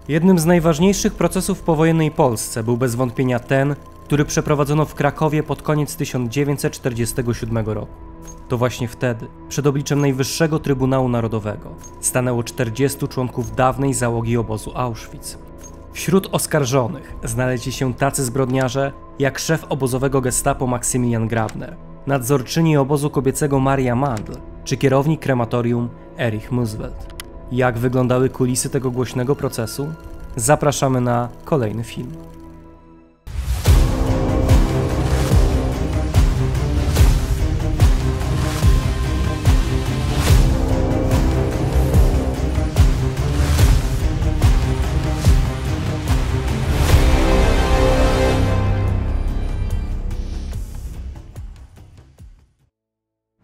Jednym z najważniejszych procesów w powojennej Polsce był bez wątpienia ten, który przeprowadzono w Krakowie pod koniec 1947 roku. To właśnie wtedy, przed obliczem Najwyższego Trybunału Narodowego, stanęło 40 członków dawnej załogi obozu Auschwitz. Wśród oskarżonych znaleźli się tacy zbrodniarze jak szef obozowego gestapo Maksymilian Grabner, nadzorczyni obozu kobiecego Maria Mandl czy kierownik krematorium Erich Müswelt. Jak wyglądały kulisy tego głośnego procesu? Zapraszamy na kolejny film.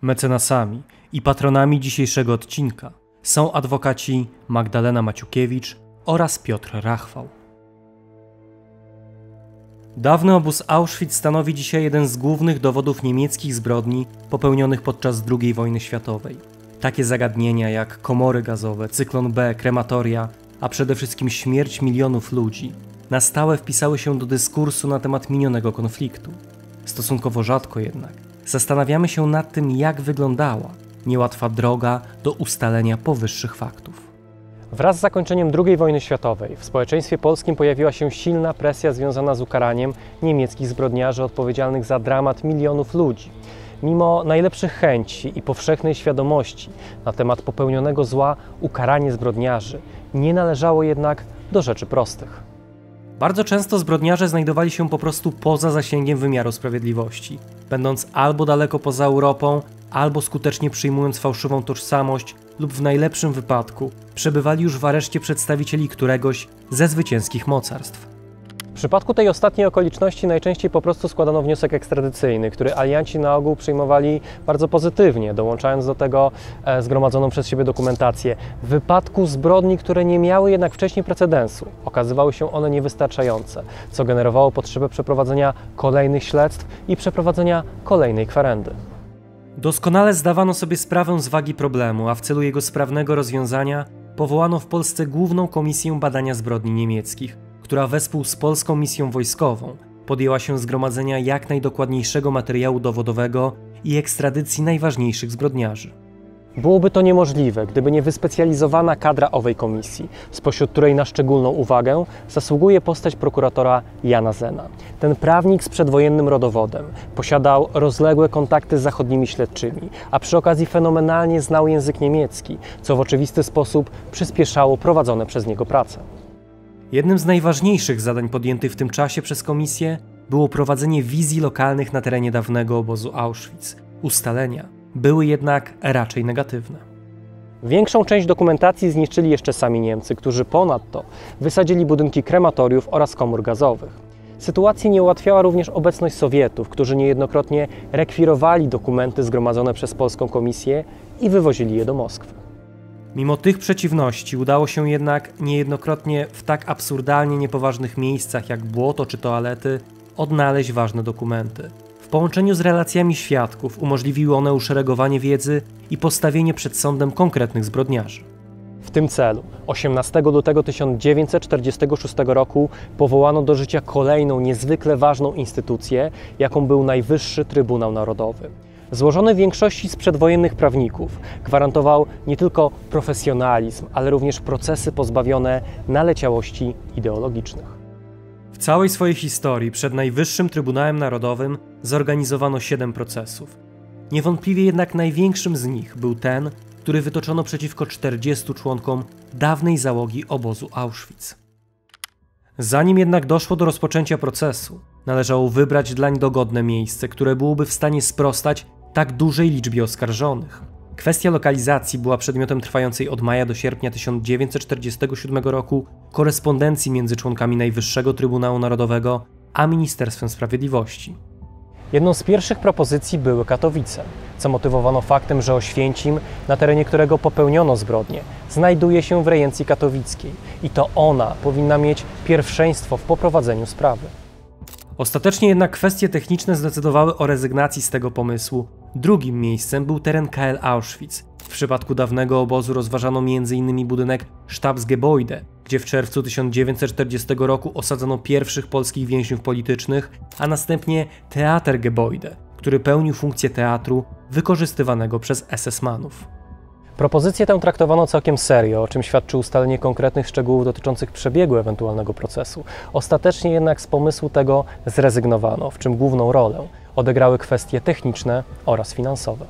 Mecenasami i patronami dzisiejszego odcinka są adwokaci Magdalena Maciukiewicz oraz Piotr Rachwał. Dawny obóz Auschwitz stanowi dzisiaj jeden z głównych dowodów niemieckich zbrodni popełnionych podczas II wojny światowej. Takie zagadnienia jak komory gazowe, cyklon B, krematoria, a przede wszystkim śmierć milionów ludzi na stałe wpisały się do dyskursu na temat minionego konfliktu. Stosunkowo rzadko jednak zastanawiamy się nad tym, jak wyglądała niełatwa droga do ustalenia powyższych faktów. Wraz z zakończeniem II wojny światowej w społeczeństwie polskim pojawiła się silna presja związana z ukaraniem niemieckich zbrodniarzy odpowiedzialnych za dramat milionów ludzi. Mimo najlepszych chęci i powszechnej świadomości na temat popełnionego zła, ukaranie zbrodniarzy nie należało jednak do rzeczy prostych. Bardzo często zbrodniarze znajdowali się po prostu poza zasięgiem wymiaru sprawiedliwości, będąc albo daleko poza Europą, albo skutecznie przyjmując fałszywą tożsamość lub w najlepszym wypadku przebywali już w areszcie przedstawicieli któregoś ze zwycięskich mocarstw. W przypadku tej ostatniej okoliczności najczęściej po prostu składano wniosek ekstradycyjny, który alianci na ogół przyjmowali bardzo pozytywnie, dołączając do tego zgromadzoną przez siebie dokumentację. W wypadku zbrodni, które nie miały jednak wcześniej precedensu, okazywały się one niewystarczające, co generowało potrzebę przeprowadzenia kolejnych śledztw i przeprowadzenia kolejnej kwerendy. Doskonale zdawano sobie sprawę z wagi problemu, a w celu jego sprawnego rozwiązania powołano w Polsce Główną Komisję Badania Zbrodni Niemieckich, która wespół z polską misją wojskową podjęła się zgromadzenia jak najdokładniejszego materiału dowodowego i ekstradycji najważniejszych zbrodniarzy. Byłoby to niemożliwe, gdyby nie wyspecjalizowana kadra owej komisji, spośród której na szczególną uwagę zasługuje postać prokuratora Jana Zena. Ten prawnik z przedwojennym rodowodem posiadał rozległe kontakty z zachodnimi śledczymi, a przy okazji fenomenalnie znał język niemiecki, co w oczywisty sposób przyspieszało prowadzone przez niego prace. Jednym z najważniejszych zadań podjętych w tym czasie przez komisję było prowadzenie wizji lokalnych na terenie dawnego obozu Auschwitz. Ustalenia były jednak raczej negatywne. Większą część dokumentacji zniszczyli jeszcze sami Niemcy, którzy ponadto wysadzili budynki krematoriów oraz komór gazowych. Sytuacji nie ułatwiała również obecność Sowietów, którzy niejednokrotnie rekwirowali dokumenty zgromadzone przez polską komisję i wywozili je do Moskwy. Mimo tych przeciwności udało się jednak niejednokrotnie w tak absurdalnie niepoważnych miejscach jak błoto czy toalety odnaleźć ważne dokumenty. W połączeniu z relacjami świadków umożliwiły one uszeregowanie wiedzy i postawienie przed sądem konkretnych zbrodniarzy. W tym celu 18 lutego 1946 roku powołano do życia kolejną niezwykle ważną instytucję, jaką był Najwyższy Trybunał Narodowy. Złożony w większości z przedwojennych prawników, gwarantował nie tylko profesjonalizm, ale również procesy pozbawione naleciałości ideologicznych. W całej swojej historii przed Najwyższym Trybunałem Narodowym zorganizowano 7 procesów. Niewątpliwie jednak największym z nich był ten, który wytoczono przeciwko 40 członkom dawnej załogi obozu Auschwitz. Zanim jednak doszło do rozpoczęcia procesu, należało wybrać dlań dogodne miejsce, które byłoby w stanie sprostać tak dużej liczbie oskarżonych. Kwestia lokalizacji była przedmiotem trwającej od maja do sierpnia 1947 roku korespondencji między członkami Najwyższego Trybunału Narodowego a Ministerstwem Sprawiedliwości. Jedną z pierwszych propozycji były Katowice, co motywowano faktem, że Oświęcim, na terenie którego popełniono zbrodnię, znajduje się w rejencji katowickiej i to ona powinna mieć pierwszeństwo w poprowadzeniu sprawy. Ostatecznie jednak kwestie techniczne zdecydowały o rezygnacji z tego pomysłu. Drugim miejscem był teren KL Auschwitz. W przypadku dawnego obozu rozważano m.in. budynek Stabsgebäude, gdzie w czerwcu 1940 roku osadzono pierwszych polskich więźniów politycznych, a następnie Theatergebäude, który pełnił funkcję teatru wykorzystywanego przez SS-manów. Propozycję tę traktowano całkiem serio, o czym świadczy ustalenie konkretnych szczegółów dotyczących przebiegu ewentualnego procesu. Ostatecznie jednak z pomysłu tego zrezygnowano, w czym główną rolę odegrały kwestie techniczne oraz finansowe.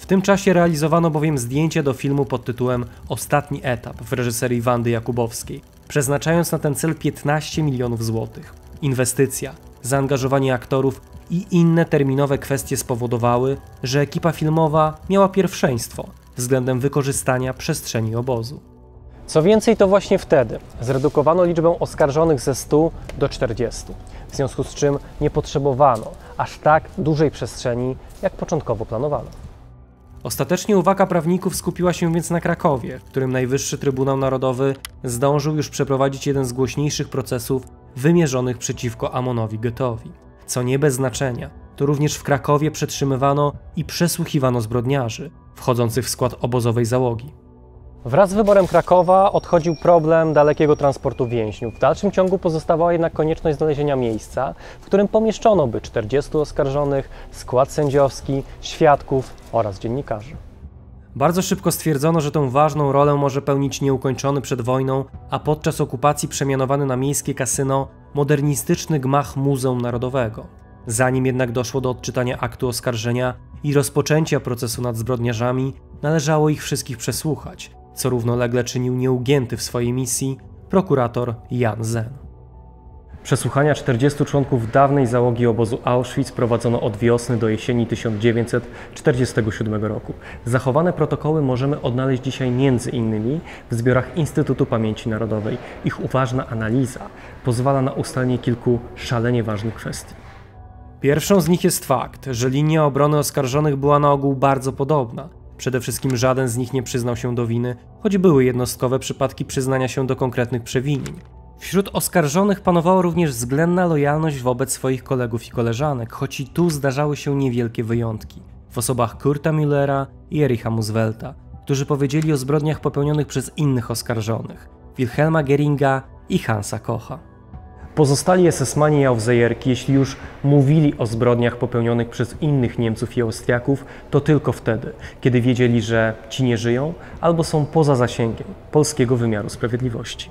W tym czasie realizowano bowiem zdjęcie do filmu pod tytułem Ostatni etap w reżyserii Wandy Jakubowskiej, przeznaczając na ten cel 15 milionów złotych. Inwestycja, zaangażowanie aktorów i inne terminowe kwestie spowodowały, że ekipa filmowa miała pierwszeństwo względem wykorzystania przestrzeni obozu. Co więcej, to właśnie wtedy zredukowano liczbę oskarżonych ze 100 do 40, w związku z czym nie potrzebowano aż tak dużej przestrzeni, jak początkowo planowano. Ostatecznie uwaga prawników skupiła się więc na Krakowie, w którym Najwyższy Trybunał Narodowy zdążył już przeprowadzić jeden z głośniejszych procesów wymierzonych przeciwko Amonowi Goetheowi. Co nie bez znaczenia, to również w Krakowie przetrzymywano i przesłuchiwano zbrodniarzy wchodzących w skład obozowej załogi. Wraz z wyborem Krakowa odchodził problem dalekiego transportu więźniów. W dalszym ciągu pozostawała jednak konieczność znalezienia miejsca, w którym pomieszczono by 40 oskarżonych, skład sędziowski, świadków oraz dziennikarzy. Bardzo szybko stwierdzono, że tę ważną rolę może pełnić nieukończony przed wojną, a podczas okupacji przemianowany na miejskie kasyno modernistyczny gmach Muzeum Narodowego. Zanim jednak doszło do odczytania aktu oskarżenia i rozpoczęcia procesu nad zbrodniarzami, należało ich wszystkich przesłuchać, co równolegle czynił nieugięty w swojej misji prokurator Jan Zen. Przesłuchania 40 członków dawnej załogi obozu Auschwitz prowadzono od wiosny do jesieni 1947 roku. Zachowane protokoły możemy odnaleźć dzisiaj m.in. w zbiorach Instytutu Pamięci Narodowej. Ich uważna analiza pozwala na ustalenie kilku szalenie ważnych kwestii. Pierwszą z nich jest fakt, że linia obrony oskarżonych była na ogół bardzo podobna. Przede wszystkim żaden z nich nie przyznał się do winy, choć były jednostkowe przypadki przyznania się do konkretnych przewinień. Wśród oskarżonych panowała również względna lojalność wobec swoich kolegów i koleżanek, choć i tu zdarzały się niewielkie wyjątki, w osobach Kurta Müllera i Ericha Muswelta, którzy powiedzieli o zbrodniach popełnionych przez innych oskarżonych, Wilhelma Geringa i Hansa Kocha. Pozostali SS-mani i Aufseherki, jeśli już mówili o zbrodniach popełnionych przez innych Niemców i Austriaków, to tylko wtedy, kiedy wiedzieli, że ci nie żyją albo są poza zasięgiem polskiego wymiaru sprawiedliwości.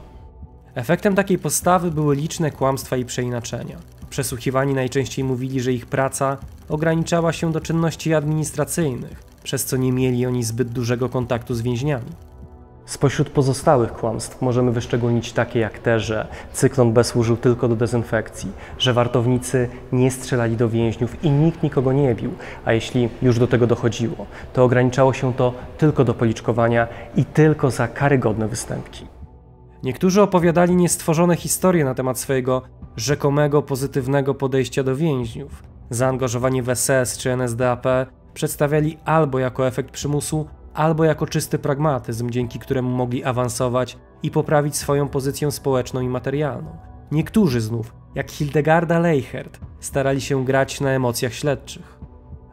Efektem takiej postawy były liczne kłamstwa i przeinaczenia. Przesłuchiwani najczęściej mówili, że ich praca ograniczała się do czynności administracyjnych, przez co nie mieli oni zbyt dużego kontaktu z więźniami. Spośród pozostałych kłamstw możemy wyszczególnić takie jak te, że cyklon B służył tylko do dezynfekcji, że wartownicy nie strzelali do więźniów i nikt nikogo nie bił, a jeśli już do tego dochodziło, to ograniczało się to tylko do policzkowania i tylko za karygodne występki. Niektórzy opowiadali niestworzone historie na temat swojego rzekomego pozytywnego podejścia do więźniów. Zaangażowanie w SS czy NSDAP przedstawiali albo jako efekt przymusu, albo jako czysty pragmatyzm, dzięki któremu mogli awansować i poprawić swoją pozycję społeczną i materialną. Niektórzy znów, jak Hildegarda Leichert, starali się grać na emocjach śledczych.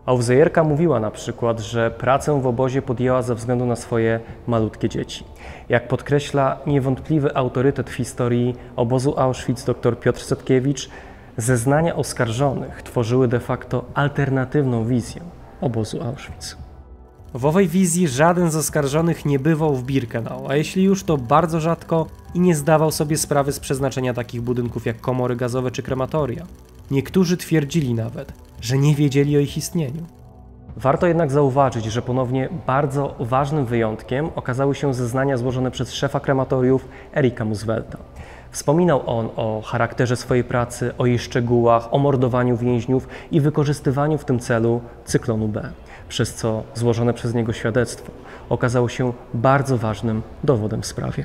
Aufseherka mówiła na przykład, że pracę w obozie podjęła ze względu na swoje malutkie dzieci. Jak podkreśla niewątpliwy autorytet w historii obozu Auschwitz dr Piotr Setkiewicz, zeznania oskarżonych tworzyły de facto alternatywną wizję obozu Auschwitz. W owej wizji żaden z oskarżonych nie bywał w Birkenau, a jeśli już, to bardzo rzadko i nie zdawał sobie sprawy z przeznaczenia takich budynków jak komory gazowe czy krematoria. Niektórzy twierdzili nawet, że nie wiedzieli o ich istnieniu. Warto jednak zauważyć, że ponownie bardzo ważnym wyjątkiem okazały się zeznania złożone przez szefa krematoriów Ericha Muswelta. Wspominał on o charakterze swojej pracy, o jej szczegółach, o mordowaniu więźniów i wykorzystywaniu w tym celu cyklonu B, przez co złożone przez niego świadectwo okazało się bardzo ważnym dowodem w sprawie.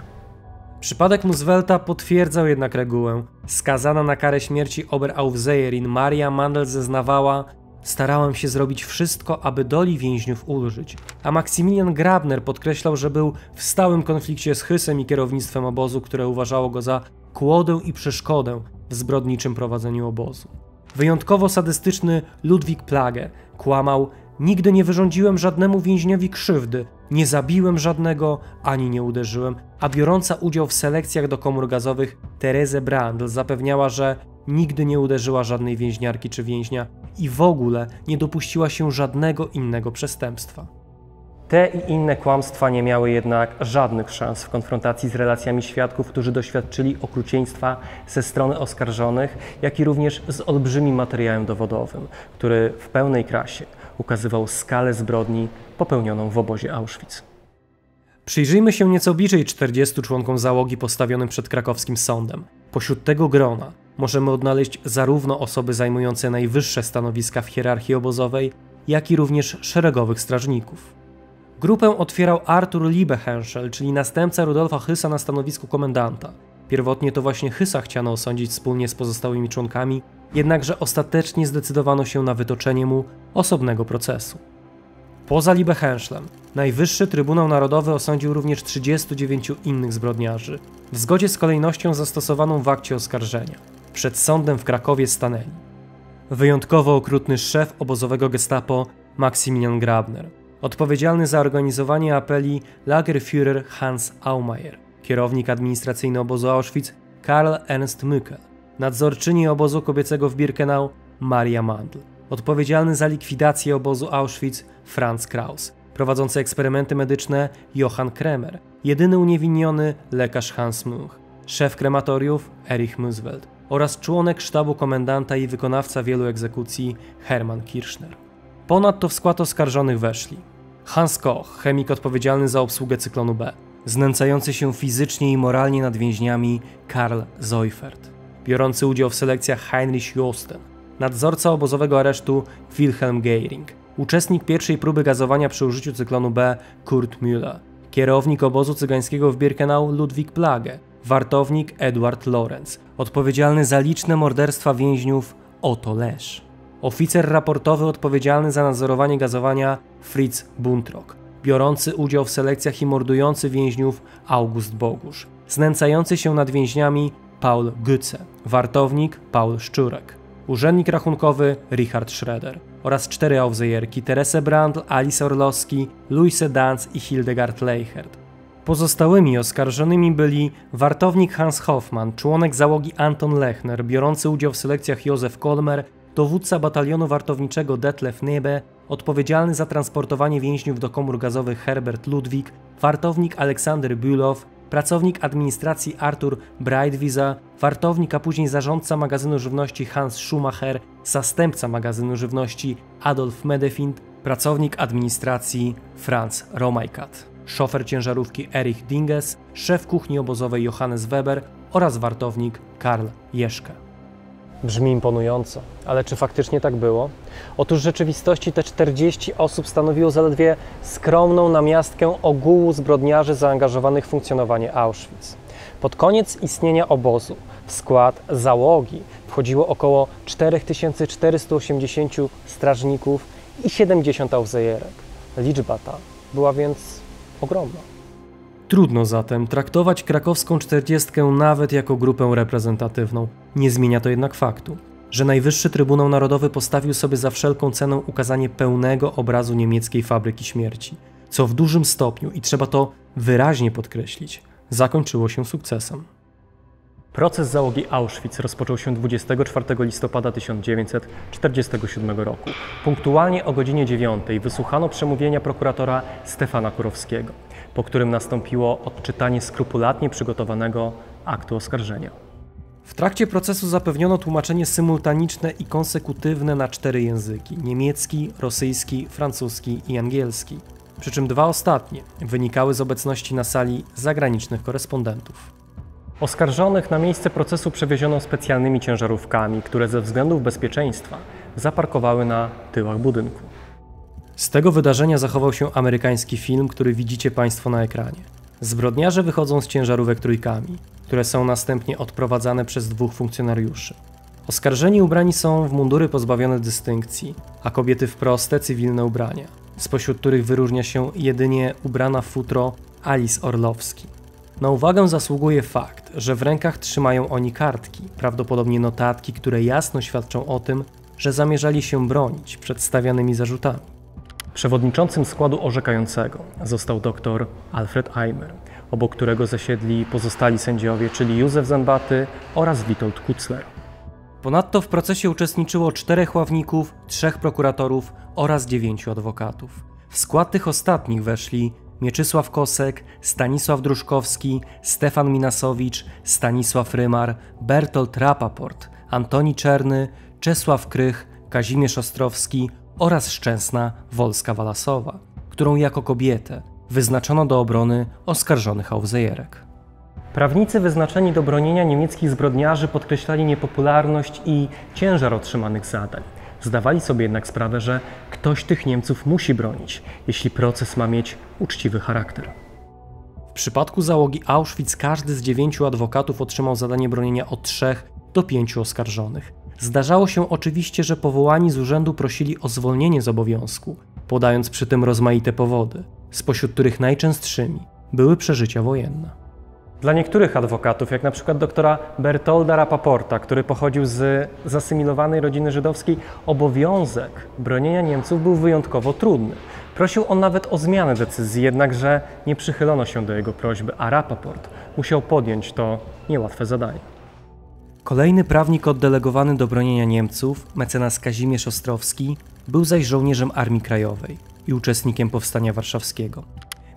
Przypadek Muswelta potwierdzał jednak regułę. Skazana na karę śmierci Oberaufseherin Maria Mandel zeznawała: starałem się zrobić wszystko, aby doli więźniów ulżyć. A Maksymilian Grabner podkreślał, że był w stałym konflikcie z Hysem i kierownictwem obozu, które uważało go za kłodę i przeszkodę w zbrodniczym prowadzeniu obozu. Wyjątkowo sadystyczny Ludwik Plage kłamał Nigdy nie wyrządziłem żadnemu więźniowi krzywdy, nie zabiłem żadnego, ani nie uderzyłem, a biorąca udział w selekcjach do komór gazowych Therese Brandl zapewniała, że nigdy nie uderzyła żadnej więźniarki czy więźnia i w ogóle nie dopuściła się żadnego innego przestępstwa. Te i inne kłamstwa nie miały jednak żadnych szans w konfrontacji z relacjami świadków, którzy doświadczyli okrucieństwa ze strony oskarżonych, jak i również z olbrzymim materiałem dowodowym, który w pełnej krasie ukazywał skalę zbrodni popełnioną w obozie Auschwitz. Przyjrzyjmy się nieco bliżej 40 członkom załogi postawionym przed krakowskim sądem. Pośród tego grona możemy odnaleźć zarówno osoby zajmujące najwyższe stanowiska w hierarchii obozowej, jak i również szeregowych strażników. Grupę otwierał Arthur Liebehenschel, czyli następca Rudolfa Hyssa na stanowisku komendanta. Pierwotnie to właśnie Hyssa chciano osądzić wspólnie z pozostałymi członkami, jednakże ostatecznie zdecydowano się na wytoczenie mu osobnego procesu. Poza Liebehenschlem, Najwyższy Trybunał Narodowy osądził również 39 innych zbrodniarzy, w zgodzie z kolejnością zastosowaną w akcie oskarżenia. Przed sądem w Krakowie stanęli wyjątkowo okrutny szef obozowego gestapo Maximilian Grabner, odpowiedzialny za organizowanie apeli Lagerführer Hans Aumeier, kierownik administracyjny obozu Auschwitz Karl Ernst Mückel, nadzorczyni obozu kobiecego w Birkenau Maria Mandl, odpowiedzialny za likwidację obozu Auschwitz Franz Kraus, prowadzący eksperymenty medyczne Johann Kremer, jedyny uniewinniony lekarz Hans Munch, szef krematoriów Erich Müswelt oraz członek sztabu komendanta i wykonawca wielu egzekucji Hermann Kirchner. Ponadto w skład oskarżonych weszli Hans Koch, chemik odpowiedzialny za obsługę cyklonu B, znęcający się fizycznie i moralnie nad więźniami Karl Seufert, biorący udział w selekcjach Heinrich Josten, nadzorca obozowego aresztu Wilhelm Gehring, uczestnik pierwszej próby gazowania przy użyciu cyklonu B Kurt Müller, kierownik obozu cygańskiego w Birkenau Ludwig Plage, wartownik Edward Lorenz, odpowiedzialny za liczne morderstwa więźniów Otto Lesz, oficer raportowy odpowiedzialny za nadzorowanie gazowania Fritz Buntrock, biorący udział w selekcjach i mordujący więźniów August Bogusz, znęcający się nad więźniami Paul Gütze, wartownik Paul Szczurek, urzędnik rachunkowy Richard Schroeder oraz 4 aufseherki Therese Brandl, Alice Orlowski, Luise Danz i Hildegard Leichert. Pozostałymi oskarżonymi byli wartownik Hans Hoffmann, członek załogi Anton Lechner, biorący udział w selekcjach Józef Kolmer, dowódca batalionu wartowniczego Detlef Nebe, odpowiedzialny za transportowanie więźniów do komór gazowych Herbert Ludwig, wartownik Aleksander Bülow, pracownik administracji Arthur Breitwieser, wartownik a później zarządca magazynu żywności Hans Schumacher, zastępca magazynu żywności Adolf Medefind, pracownik administracji Franz Romajkat, szofer ciężarówki Erich Dinges, szef kuchni obozowej Johannes Weber oraz wartownik Karl Jeschke. Brzmi imponująco, ale czy faktycznie tak było? Otóż w rzeczywistości te 40 osób stanowiło zaledwie skromną namiastkę ogółu zbrodniarzy zaangażowanych w funkcjonowanie Auschwitz. Pod koniec istnienia obozu w skład załogi wchodziło około 4480 strażników i 70 aufseherek. Liczba ta była więc ogromna. Trudno zatem traktować krakowską 40 nawet jako grupę reprezentatywną. Nie zmienia to jednak faktu, że Najwyższy Trybunał Narodowy postawił sobie za wszelką cenę ukazanie pełnego obrazu niemieckiej fabryki śmierci, co w dużym stopniu, i trzeba to wyraźnie podkreślić, zakończyło się sukcesem. Proces załogi Auschwitz rozpoczął się 24 listopada 1947 roku. Punktualnie o godzinie 9 wysłuchano przemówienia prokuratora Stefana Kurowskiego, po którym nastąpiło odczytanie skrupulatnie przygotowanego aktu oskarżenia. W trakcie procesu zapewniono tłumaczenie symultaniczne i konsekutywne na 4 języki: niemiecki, rosyjski, francuski i angielski. Przy czym 2 ostatnie wynikały z obecności na sali zagranicznych korespondentów. Oskarżonych na miejsce procesu przewieziono specjalnymi ciężarówkami, które ze względów bezpieczeństwa zaparkowały na tyłach budynku. Z tego wydarzenia zachował się amerykański film, który widzicie Państwo na ekranie. Zbrodniarze wychodzą z ciężarówek trójkami, które są następnie odprowadzane przez 2 funkcjonariuszy. Oskarżeni ubrani są w mundury pozbawione dystynkcji, a kobiety w proste, cywilne ubrania, spośród których wyróżnia się jedynie ubrana w futro Alice Orlowski. Na uwagę zasługuje fakt, że w rękach trzymają oni kartki, prawdopodobnie notatki, które jasno świadczą o tym, że zamierzali się bronić przed stawianymi zarzutami. Przewodniczącym składu orzekającego został dr Alfred Eimer, obok którego zasiedli pozostali sędziowie, czyli Józef Zębaty oraz Witold Kucler. Ponadto w procesie uczestniczyło 4 ławników, 3 prokuratorów oraz 9 adwokatów. W skład tych ostatnich weszli Mieczysław Kosek, Stanisław Druszkowski, Stefan Minasowicz, Stanisław Rymar, Bertolt Rapaport, Antoni Czerny, Czesław Krych, Kazimierz Ostrowski oraz Szczęsna Wolska-Walasowa, którą jako kobietę wyznaczono do obrony oskarżonych Aufsejerek. Prawnicy wyznaczeni do bronienia niemieckich zbrodniarzy podkreślali niepopularność i ciężar otrzymanych zadań. Zdawali sobie jednak sprawę, że ktoś tych Niemców musi bronić, jeśli proces ma mieć uczciwy charakter. W przypadku załogi Auschwitz każdy z 9 adwokatów otrzymał zadanie bronienia od 3 do 5 oskarżonych. Zdarzało się oczywiście, że powołani z urzędu prosili o zwolnienie z obowiązku, podając przy tym rozmaite powody, spośród których najczęstszymi były przeżycia wojenne. Dla niektórych adwokatów, jak na przykład doktora Bertolda Rapaporta, który pochodził z zasymilowanej rodziny żydowskiej, obowiązek bronienia Niemców był wyjątkowo trudny. Prosił on nawet o zmianę decyzji, jednakże nie przychylono się do jego prośby, a Rapaport musiał podjąć to niełatwe zadanie. Kolejny prawnik oddelegowany do bronienia Niemców, mecenas Kazimierz Ostrowski, był zaś żołnierzem Armii Krajowej i uczestnikiem Powstania Warszawskiego.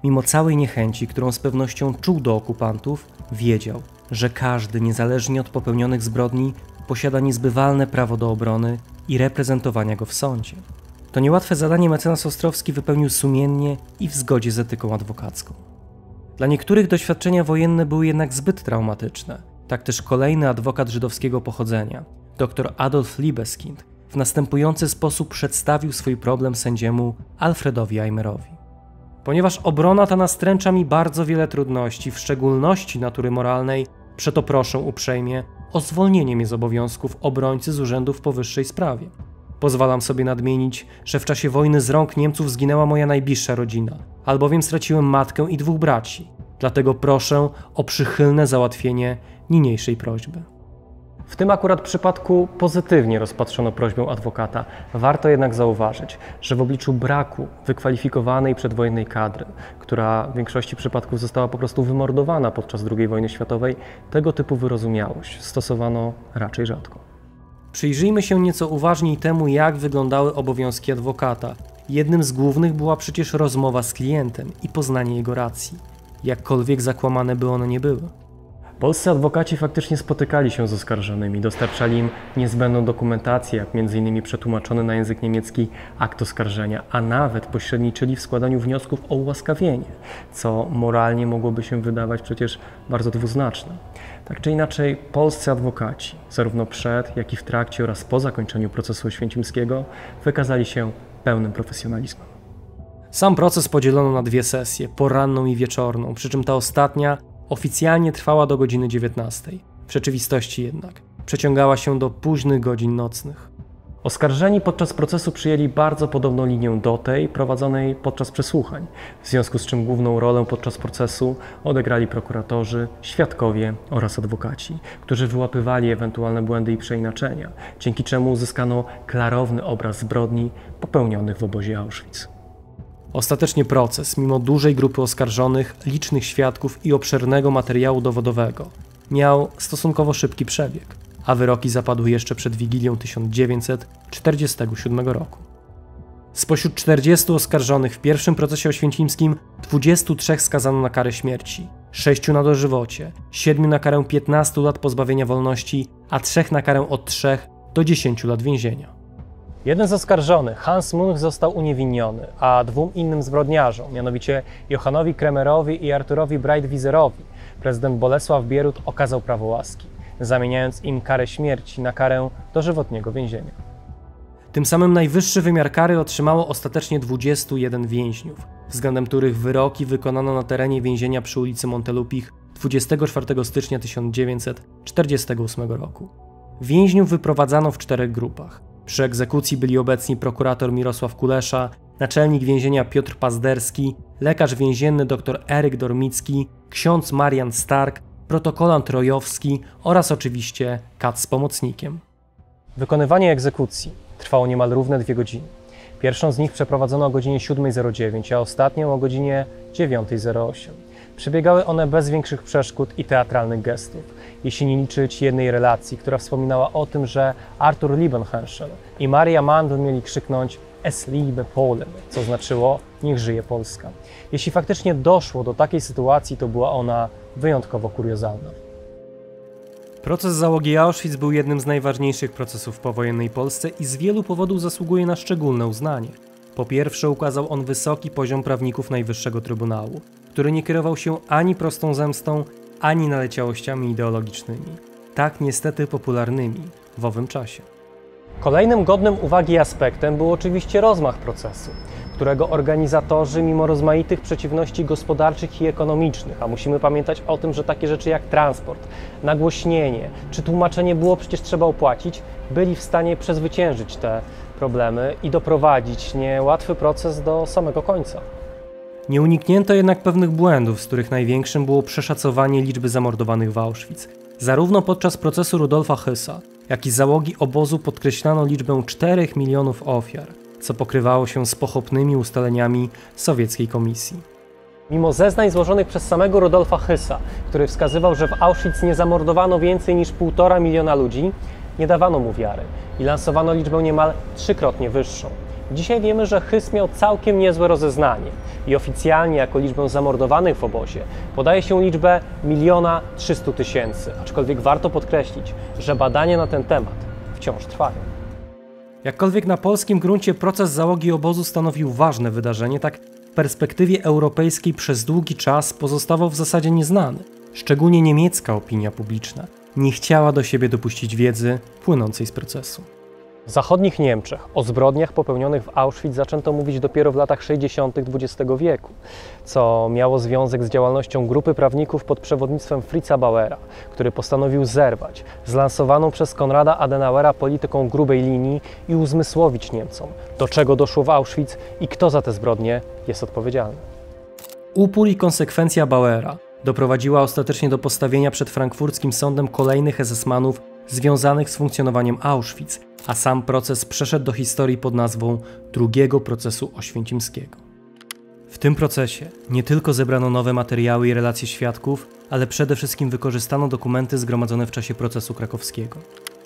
Mimo całej niechęci, którą z pewnością czuł do okupantów, wiedział, że każdy, niezależnie od popełnionych zbrodni, posiada niezbywalne prawo do obrony i reprezentowania go w sądzie. To niełatwe zadanie mecenas Ostrowski wypełnił sumiennie i w zgodzie z etyką adwokacką. Dla niektórych doświadczenia wojenne były jednak zbyt traumatyczne. Tak też kolejny adwokat żydowskiego pochodzenia, dr Adolf Liebeskind, w następujący sposób przedstawił swój problem sędziemu Alfredowi Eimerowi. Ponieważ obrona ta nastręcza mi bardzo wiele trudności, w szczególności natury moralnej, przeto proszę uprzejmie o zwolnienie mnie z obowiązków obrońcy z urzędu w powyższej sprawie. Pozwalam sobie nadmienić, że w czasie wojny z rąk Niemców zginęła moja najbliższa rodzina, albowiem straciłem matkę i 2 braci. Dlatego proszę o przychylne załatwienie niniejszej prośby. W tym akurat przypadku pozytywnie rozpatrzono prośbę adwokata. Warto jednak zauważyć, że w obliczu braku wykwalifikowanej przedwojennej kadry, która w większości przypadków została po prostu wymordowana podczas II wojny światowej, tego typu wyrozumiałość stosowano raczej rzadko. Przyjrzyjmy się nieco uważniej temu, jak wyglądały obowiązki adwokata. Jednym z głównych była przecież rozmowa z klientem i poznanie jego racji, jakkolwiek zakłamane by one nie były. Polscy adwokaci faktycznie spotykali się z oskarżonymi, dostarczali im niezbędną dokumentację, jak m.in. przetłumaczony na język niemiecki akt oskarżenia, a nawet pośredniczyli w składaniu wniosków o ułaskawienie, co moralnie mogłoby się wydawać przecież bardzo dwuznaczne. Tak czy inaczej, polscy adwokaci, zarówno przed, jak i w trakcie oraz po zakończeniu procesu oświęcimskiego, wykazali się pełnym profesjonalizmem. Sam proces podzielono na 2 sesje, poranną i wieczorną, przy czym ta ostatnia oficjalnie trwała do godziny 19. W rzeczywistości jednak przeciągała się do późnych godzin nocnych. Oskarżeni podczas procesu przyjęli bardzo podobną linię do tej prowadzonej podczas przesłuchań, w związku z czym główną rolę podczas procesu odegrali prokuratorzy, świadkowie oraz adwokaci, którzy wyłapywali ewentualne błędy i przeinaczenia, dzięki czemu uzyskano klarowny obraz zbrodni popełnionych w obozie Auschwitz. Ostatecznie proces, mimo dużej grupy oskarżonych, licznych świadków i obszernego materiału dowodowego, miał stosunkowo szybki przebieg, a wyroki zapadły jeszcze przed Wigilią 1947 roku. Spośród 40 oskarżonych w pierwszym procesie oświęcimskim 23 skazano na karę śmierci, 6 na dożywocie, 7 na karę 15 lat pozbawienia wolności, a 3 na karę od 3 do 10 lat więzienia. Jeden z oskarżonych, Hans Munch, został uniewinniony, a 2 innym zbrodniarzom, mianowicie Johanowi Kremerowi i Arturowi Breitwieserowi, prezydent Bolesław Bierut okazał prawo łaski, zamieniając im karę śmierci na karę dożywotniego więzienia. Tym samym najwyższy wymiar kary otrzymało ostatecznie 21 więźniów, względem których wyroki wykonano na terenie więzienia przy ulicy Montelupich 24 stycznia 1948 roku. Więźniów wyprowadzano w 4 grupach. Przy egzekucji byli obecni prokurator Mirosław Kulesza, naczelnik więzienia Piotr Pazderski, lekarz więzienny dr Eryk Dormicki, ksiądz Marian Stark, protokolant Rojowski oraz oczywiście kat z pomocnikiem. Wykonywanie egzekucji trwało niemal równe 2 godziny. Pierwszą z nich przeprowadzono o godzinie 7:09, a ostatnią o godzinie 9:08. Przebiegały one bez większych przeszkód i teatralnych gestów, jeśli nie liczyć jednej relacji, która wspominała o tym, że Arthur Liebenhenschel i Maria Mandl mieli krzyknąć Es liebe Polen, co znaczyło niech żyje Polska. Jeśli faktycznie doszło do takiej sytuacji, to była ona wyjątkowo kuriozalna. Proces załogi Auschwitz był jednym z najważniejszych procesów w powojennej Polsce i z wielu powodów zasługuje na szczególne uznanie. Po pierwsze, ukazał on wysoki poziom prawników Najwyższego Trybunału, który nie kierował się ani prostą zemstą, ani naleciałościami ideologicznymi, tak niestety popularnymi w owym czasie. Kolejnym godnym uwagi aspektem był oczywiście rozmach procesu, którego organizatorzy, mimo rozmaitych przeciwności gospodarczych i ekonomicznych, a musimy pamiętać o tym, że takie rzeczy jak transport, nagłośnienie czy tłumaczenie było przecież trzeba opłacić, byli w stanie przezwyciężyć te problemy i doprowadzić niełatwy proces do samego końca. Nie uniknięto jednak pewnych błędów, z których największym było przeszacowanie liczby zamordowanych w Auschwitz. Zarówno podczas procesu Rudolfa Hössa, jak i załogi obozu podkreślano liczbę 4 milionów ofiar, co pokrywało się z pochopnymi ustaleniami sowieckiej komisji. Mimo zeznań złożonych przez samego Rudolfa Hössa, który wskazywał, że w Auschwitz nie zamordowano więcej niż 1,5 miliona ludzi, nie dawano mu wiary i lansowano liczbę niemal 3-krotnie wyższą. Dzisiaj wiemy, że Höss miał całkiem niezłe rozeznanie i oficjalnie jako liczbę zamordowanych w obozie podaje się liczbę 1 300 000, aczkolwiek warto podkreślić, że badania na ten temat wciąż trwają. Jakkolwiek na polskim gruncie proces załogi obozu stanowił ważne wydarzenie, tak w perspektywie europejskiej przez długi czas pozostawał w zasadzie nieznany. Szczególnie niemiecka opinia publiczna nie chciała do siebie dopuścić wiedzy płynącej z procesu. W zachodnich Niemczech o zbrodniach popełnionych w Auschwitz zaczęto mówić dopiero w latach 60. XX wieku, co miało związek z działalnością grupy prawników pod przewodnictwem Fritza Bauera, który postanowił zerwać z lansowaną przez Konrada Adenauera polityką grubej linii i uzmysłowić Niemcom, do czego doszło w Auschwitz i kto za te zbrodnie jest odpowiedzialny. Upór i konsekwencja Bauera doprowadziła ostatecznie do postawienia przed frankfurckim sądem kolejnych SS-manów związanych z funkcjonowaniem Auschwitz, a sam proces przeszedł do historii pod nazwą drugiego procesu oświęcimskiego. W tym procesie nie tylko zebrano nowe materiały i relacje świadków, ale przede wszystkim wykorzystano dokumenty zgromadzone w czasie procesu krakowskiego.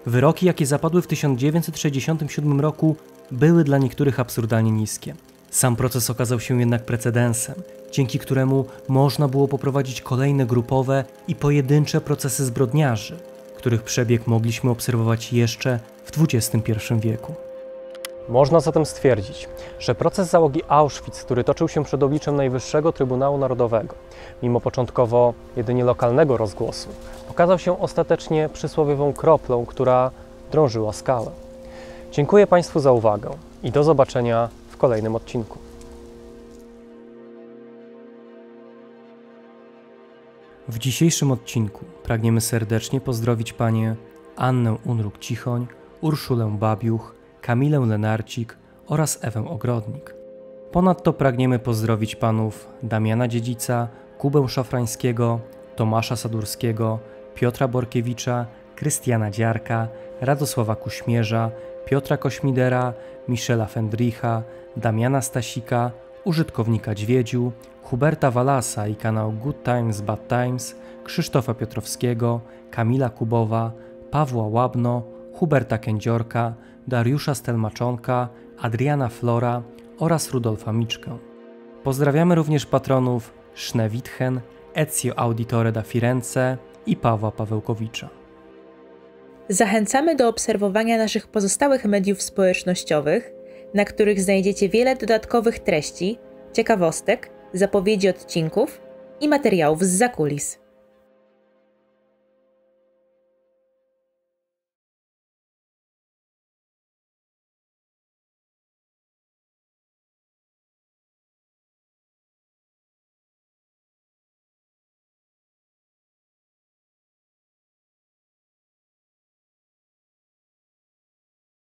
Wyroki, jakie zapadły w 1967 roku, były dla niektórych absurdalnie niskie. Sam proces okazał się jednak precedensem, dzięki któremu można było poprowadzić kolejne grupowe i pojedyncze procesy zbrodniarzy, których przebieg mogliśmy obserwować jeszcze w XXI wieku. Można zatem stwierdzić, że proces załogi Auschwitz, który toczył się przed obliczem Najwyższego Trybunału Narodowego, mimo początkowo jedynie lokalnego rozgłosu, okazał się ostatecznie przysłowiową kroplą, która drążyła skałę. Dziękuję Państwu za uwagę i do zobaczenia w kolejnym odcinku. W dzisiejszym odcinku pragniemy serdecznie pozdrowić panie Annę Unruk-Cichoń, Urszulę Babiuch, Kamilę Lenarcik oraz Ewę Ogrodnik. Ponadto pragniemy pozdrowić panów Damiana Dziedzica, Kubę Szafrańskiego, Tomasza Sadurskiego, Piotra Borkiewicza, Krystiana Dziarka, Radosława Kuśmierza, Piotra Kośmidera, Michela Fendricha, Damiana Stasika, użytkownika Dźwiedziu, Huberta Walasa i kanał Good Times Bad Times, Krzysztofa Piotrowskiego, Kamila Kubowa, Pawła Łabno, Huberta Kędziorka, Dariusza Stelmaczonka, Adriana Flora oraz Rudolfa Miczkę. Pozdrawiamy również patronów Szne Witchen, Ezio Auditore da Firenze i Pawła Pawełkowicza. Zachęcamy do obserwowania naszych pozostałych mediów społecznościowych, na których znajdziecie wiele dodatkowych treści, ciekawostek, zapowiedzi odcinków i materiałów zza kulis.